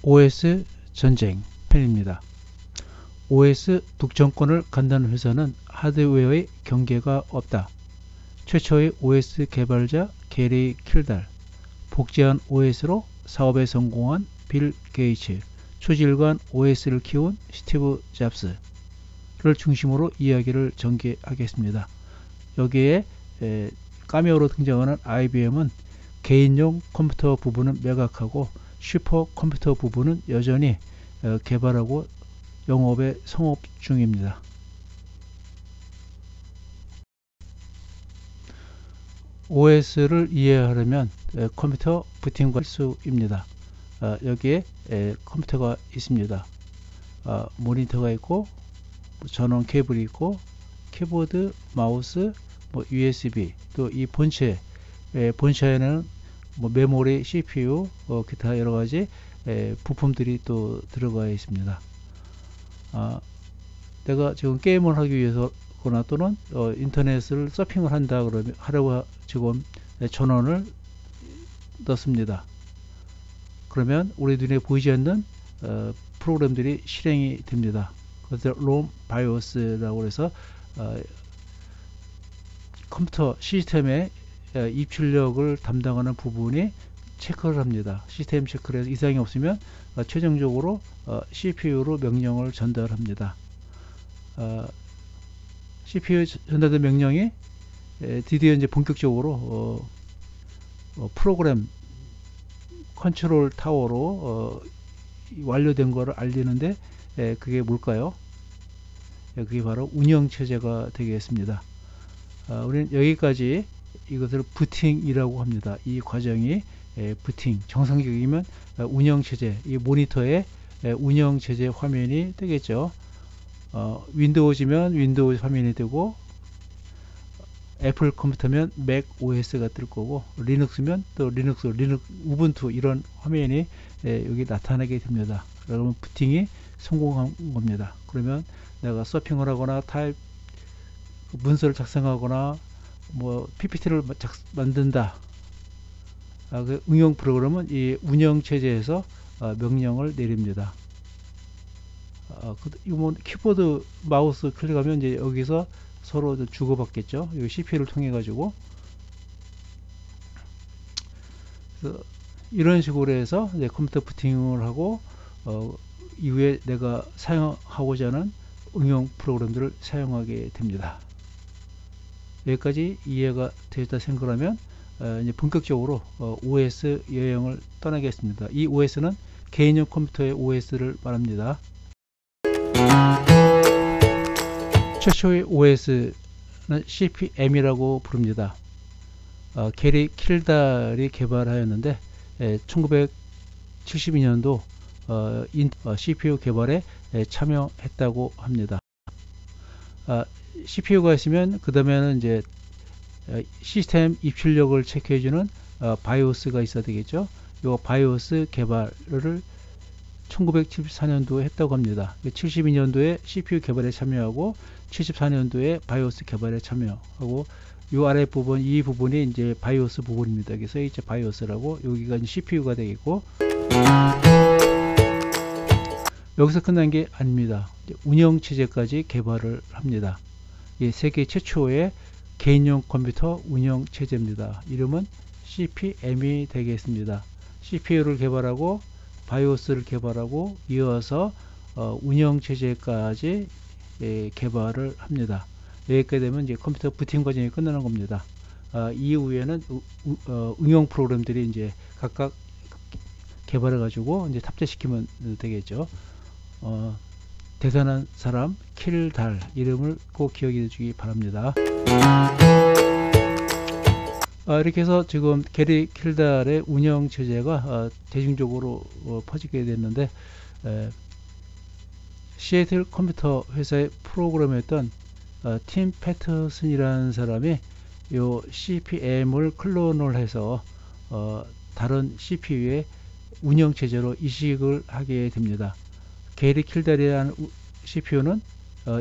OS 전쟁 편입니다. OS 독점권을 갖는 회사는 하드웨어의 경계가 없다. 최초의 OS 개발자 게리 킬달, 복제한 OS로 사업에 성공한 빌 게이츠, 초질관 OS를 키운 스티브 잡스를 중심으로 이야기를 전개하겠습니다. 여기에 카메오로 등장하는 IBM은 개인용 컴퓨터 부분은 매각하고 슈퍼컴퓨터 부분은 여전히 개발하고 영업에 성업 중입니다. OS를 이해하려면 컴퓨터 부팅과 필수입니다. 여기에 컴퓨터가 있습니다. 모니터가 있고 전원 케이블이 있고 키보드, 마우스, USB, 또 이 본체, 본체에는 메모리, CPU, 기타 여러가지 부품들이 또 들어가 있습니다. 내가 지금 게임을 하기 위해서거나 또는 인터넷을 서핑을 한다 그러면 하려고 지금 전원을 넣습니다. 그러면 우리 눈에 보이지 않는 프로그램들이 실행이 됩니다. 그것을 롬 바이오스라고 해서 컴퓨터 시스템의 입출력을 담당하는 부분이 체크를 합니다. 시스템 체크를 해서 이상이 없으면 최종적으로 CPU로 명령을 전달합니다. CPU 전달된 명령이 드디어 이제 본격적으로 프로그램 컨트롤 타워로 완료된 것을 알리는데 그게 뭘까요? 그게 바로 운영체제가 되겠습니다. 우리는 여기까지 이것을 부팅이라고 합니다. 이 과정이 부팅, 정상적이면 운영체제, 이 모니터의 운영체제 화면이 뜨겠죠. 윈도우즈면 윈도우 화면이 뜨고, 애플 컴퓨터면 맥 OS가 뜰 거고, 리눅스면 또 리눅스, 우분투 이런 화면이 여기 나타나게 됩니다. 그러면 부팅이 성공한 겁니다. 그러면 내가 서핑을 하거나 문서를 작성하거나 PPT를 만든다. 그 응용 프로그램은 이 운영 체제에서 명령을 내립니다. 키보드, 마우스 클릭하면 이제 여기서 서로 주고받겠죠. 여기 CPU를 통해 가지고 이런 식으로 해서 이제 컴퓨터 부팅을 하고 이후에 내가 사용하고자 하는 응용 프로그램들을 사용하게 됩니다. 여기까지 이해가 되었다 생각하면 이제 본격적으로 OS 여행을 떠나겠습니다. 이 OS는 개인용 컴퓨터의 OS를 말합니다. 최초의 OS는 CP/M이라고 부릅니다. 게리 킬달이 개발하였는데 1972년도 CPU 개발에 참여했다고 합니다. CPU가 있으면 그 다음에는 이제 시스템 입출력을 체크해주는 바이오스가 있어야 되겠죠. 이 바이오스 개발을 1974년도에 했다고 합니다. 72년도에 CPU 개발에 참여하고 74년도에 바이오스 개발에 참여하고 이 아래 부분, 이 부분이 이제 바이오스 부분입니다. 그래서 이제 바이오스라고, 여기가 이제 CPU가 되겠고, 여기서 끝난 게 아닙니다. 운영 체제까지 개발을 합니다. 이 세계 최초의 개인용 컴퓨터 운영 체제입니다. 이름은 CP/M이 되겠습니다. CPU를 개발하고 바이오스를 개발하고 이어서 운영 체제까지 개발을 합니다. 여기까지 되면 이제 컴퓨터 부팅 과정이 끝나는 겁니다. 이후에는 응용 프로그램들이 이제 각각 개발해 가지고 이제 탑재시키면 되겠죠. 대단한 사람 킬달, 이름을 꼭 기억해 주기 바랍니다. 이렇게 해서 지금 게리 킬달의 운영 체제가 대중적으로 퍼지게 됐는데, 시애틀 컴퓨터 회사의 프로그래머였던 팀 패터슨이라는 사람이 요 CP/M을 클론을 해서 다른 CPU의 운영 체제로 이식을 하게 됩니다. 게리 킬달이라는 CPU는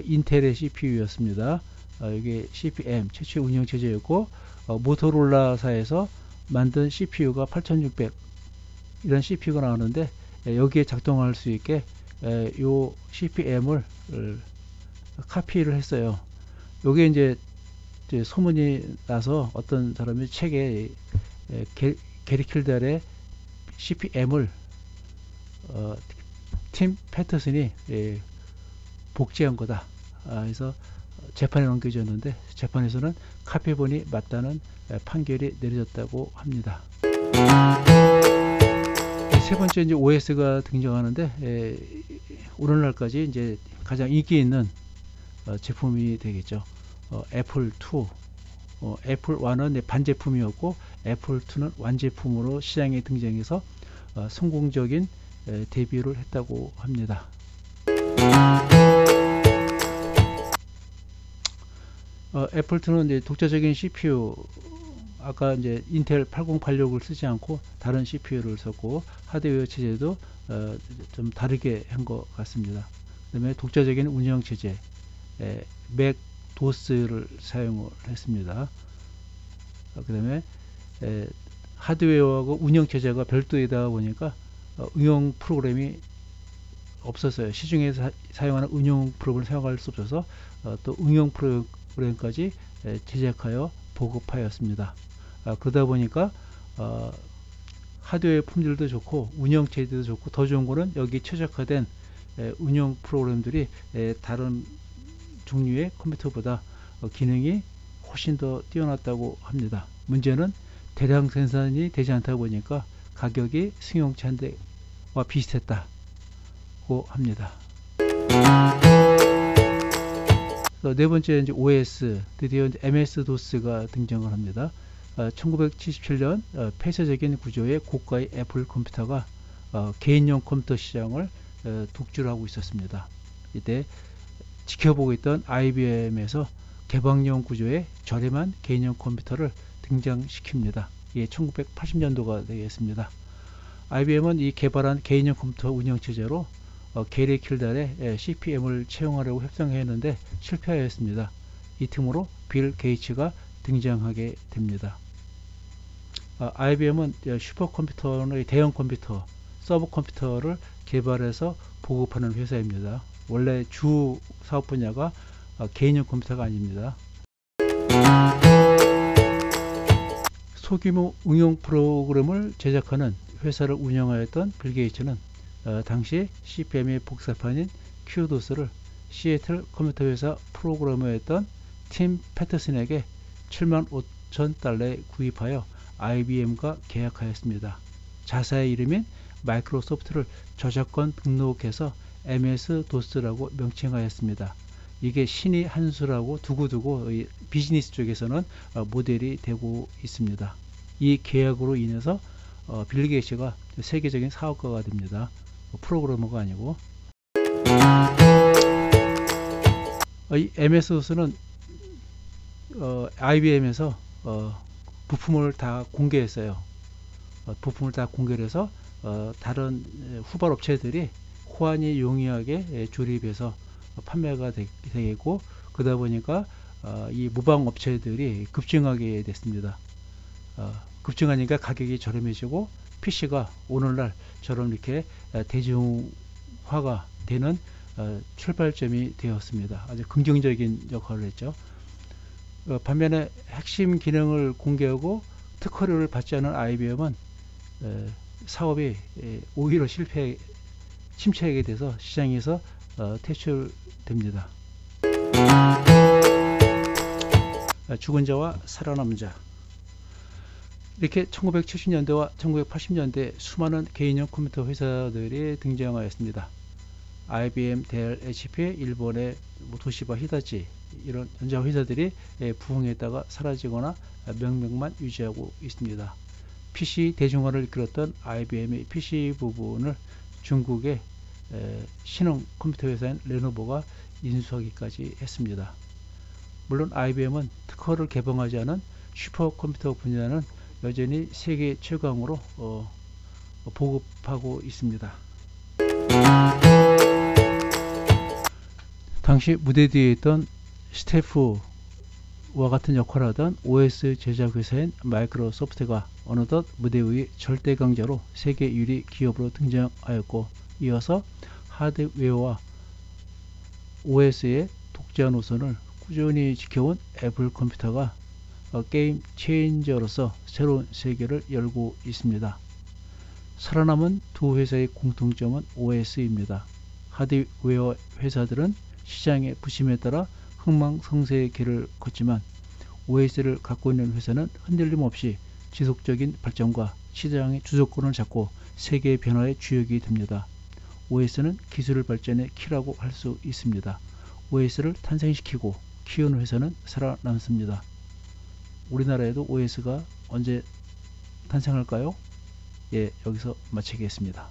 인텔의 CPU였습니다. 이게 CP/M 최초의 운영 체제였고, 모토로라사에서 만든 CPU가 8600 이런 CPU가 나오는데, 여기에 작동할 수 있게 요 CPM을 카피를 했어요. 요게 이제 소문이 나서 어떤 사람이 책에 게리 킬달의 CPM을 팀 패터슨이 복제한 거다. 그래서 재판에 넘겨졌는데 재판에서는 카피본이 맞다는 판결이 내려졌다고 합니다. 세 번째 이제 OS가 등장하는데 오늘날까지 이제 가장 인기 있는 제품이 되겠죠. 애플 2. 애플 1은 반제품이었고 애플 2는 완제품으로 시장에 등장해서 성공적인 데뷔를 했다고 합니다. 애플 2는 이제 독자적인 CPU, 아까 이제 인텔 8086을 쓰지 않고 다른 CPU를 썼고 하드웨어 체제도 좀 다르게 한 것 같습니다. 그 다음에 독자적인 운영 체제, 맥 도스를 사용을 했습니다. 그 다음에 하드웨어하고 운영 체제가 별도이다 보니까 응용 프로그램이 없었어요. 시중에서 사용하는 응용 프로그램을 사용할 수 없어서 또 응용 프로그램까지 제작하여 보급하였습니다. 그러다 보니까 하드웨어 품질도 좋고 운영 체제도 좋고 더 좋은 거는 여기 최적화된 운영 프로그램들이 다른 종류의 컴퓨터보다 기능이 훨씬 더 뛰어났다고 합니다. 문제는 대량 생산이 되지 않다 보니까 가격이 승용차 한 대와 비슷했다고 합니다. 네 번째 이제 OS, 드디어 이제 MS-DOS가 등장을 합니다. 1977년 폐쇄적인 구조의 고가의 애플 컴퓨터가 개인용 컴퓨터 시장을 독주를 하고 있었습니다. 이때 지켜보고 있던 IBM에서 개방형 구조의 저렴한 개인용 컴퓨터를 등장시킵니다. 이게 1980년도가 되겠습니다. IBM은 이 개발한 개인용 컴퓨터 운영체제로 게리 킬달의 CPM을 채용하려고 협상했는데 실패하였습니다. 이 틈으로 빌 게이츠가 등장하게 됩니다. IBM은 슈퍼컴퓨터의 대형 컴퓨터, 서브 컴퓨터를 개발해서 보급하는 회사입니다. 원래 주 사업 분야가 개인용 컴퓨터가 아닙니다. 소규모 응용 프로그램을 제작하는 회사를 운영하였던 빌 게이츠는 당시 CPM의 복사판인 큐도스를 시애틀 컴퓨터 회사 프로그래머였던 팀 패터슨에게 75,000달러에 구입하여 IBM과 계약하였습니다. 자사의 이름인 마이크로소프트를 저작권 등록해서 MS-DOS라고 명칭하였습니다. 이게 신의 한 수라고 두고두고 비즈니스 쪽에서는 모델이 되고 있습니다. 이 계약으로 인해서 빌 게이츠가 세계적인 사업가가 됩니다. 프로그래머가 아니고. 이 MS-DOS는 IBM에서 부품을 다 공개했어요. 부품을 다 공개를 해서 다른 후발 업체들이 호환이 용이하게 조립해서 판매가 되고, 그러다 보니까 이 무방 업체들이 급증하게 됐습니다. 급증하니까 가격이 저렴해지고 PC가 오늘날처럼 이렇게 대중화가 되는 출발점이 되었습니다. 아주 긍정적인 역할을 했죠. 반면에 핵심 기능을 공개하고 특허료를 받지 않은 IBM은 사업이 오히려 침체하게 돼서 시장에서 퇴출됩니다. 죽은 자와 살아남은 자. 이렇게 1970년대와 1980년대 수많은 개인용 컴퓨터 회사들이 등장하였습니다. IBM, 델, HP, 일본의 도시바, 히다치 이런 전자 회사들이 부흥했다가 사라지거나 명맥만 유지하고 있습니다. PC 대중화를 이끌었던 IBM의 PC 부분을 중국의 신흥 컴퓨터 회사인 레노버가 인수하기까지 했습니다. 물론 IBM은 특허를 개방하지 않은 슈퍼컴퓨터 분야는 여전히 세계 최강으로 보급하고 있습니다. 당시 무대 뒤에 있던 스테프 OS와 같은 역할을 하던 OS 제작 회사인 마이크로소프트가 어느덧 무대 위의 절대 강자로 세계 1위 기업으로 등장하였고, 이어서 하드웨어와 OS의 독자 노선을 꾸준히 지켜온 애플 컴퓨터가 게임 체인저로서 새로운 세계를 열고 있습니다. 살아남은 두 회사의 공통점은 OS입니다. 하드웨어 회사들은 시장의 부심에 따라 흥망성쇠의 길을 걷지만, OS를 갖고 있는 회사는 흔들림 없이 지속적인 발전과 시장의 주도권을 잡고 세계의 변화의 주역이 됩니다. OS는 기술 발전의 키라고 할 수 있습니다. OS를 탄생시키고 키우는 회사는 살아남습니다. 우리나라에도 OS가 언제 탄생할까요? 예, 여기서 마치겠습니다.